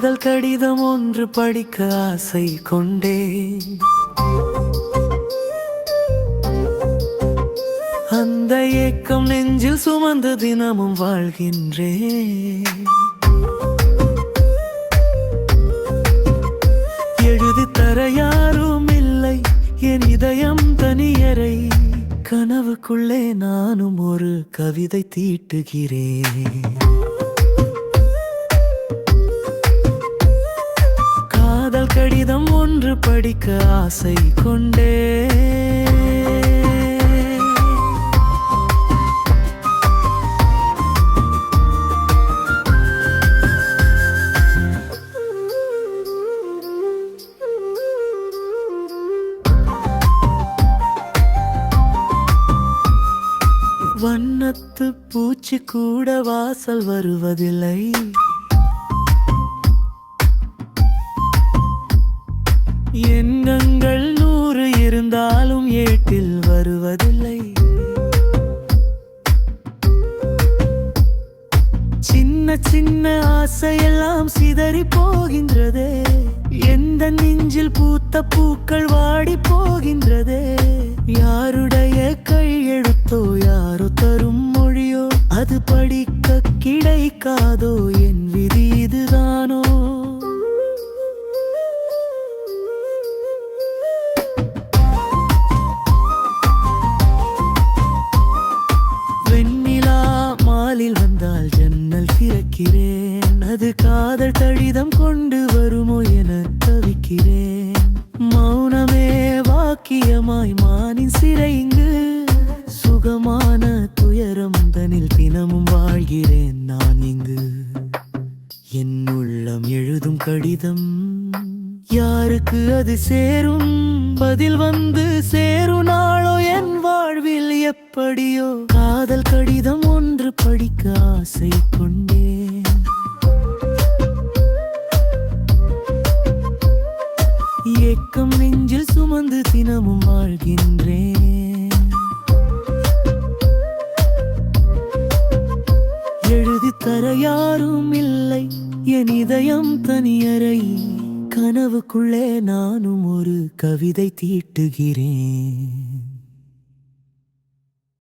காதல் கடிதம் ஒன்று படிக்க ஆசை கொண்டேன். அந்த ஏக்கம் நெஞ்சில் சுமந்து தினமும் வாழ்கின்றேன். எழுதி தர யாரும் இல்லை, என் இதயம் தனியறை. கனவுக்குள்ளே நானும் ஒரு கவிதை தீட்டுகிறேன். காதல் கடிதம் ஒன்று படிக்க ஆசை கொண்டேன். வண்ணத்து பூச்சி கூட வாசல் வருவதில்லை. எண்ணங்கள் 100 இருந்தாலும் ஏட்டில் வருவதில்லை. சின்ன சின்ன ஆசையெல்லாம் சிதறி போகின்றதே. எந்த நெஞ்சில் பூத்த பூக்கள் வாடி போகின்றதே. யாருடைய கையெழுத்தோ யாரோ தரும் மொழியோ அது படிக்க கிடைக்காதோ, என் விதி இதுதானோ? வெண்ணிலா மாலில் வந்தால் ஜன்னல் திறக்கிறேன். அது காதல் கடிதம் கொண்டு வருமோ என தவிக்கிறேன். மௌனமே வாக்கியமாய் மானின் சிறை. இங்கு சுகமான துயரம் தனில் தினமும் வாழ்கிறேன் நான் இங்கு. என் உள்ளம் எழுதும் கடிதம் யாருக்கு அது சேரும்? பதில் வந்து சேரும் நாளோ என் வாழ்வில் எப்படியோ. காதல் கடிதம் ஒன்று படிக்க ஆசை கொண்டேன். ஏக்கம் நெஞ்சில் சுமந்து தினமும் வாழ்கின்றேன். எழுதி தர யாரும் இல்லை, என் இதயம் தனியறை. கனவுக்குள்ளே நானும் ஒரு கவிதை தீட்டுகிறேன்.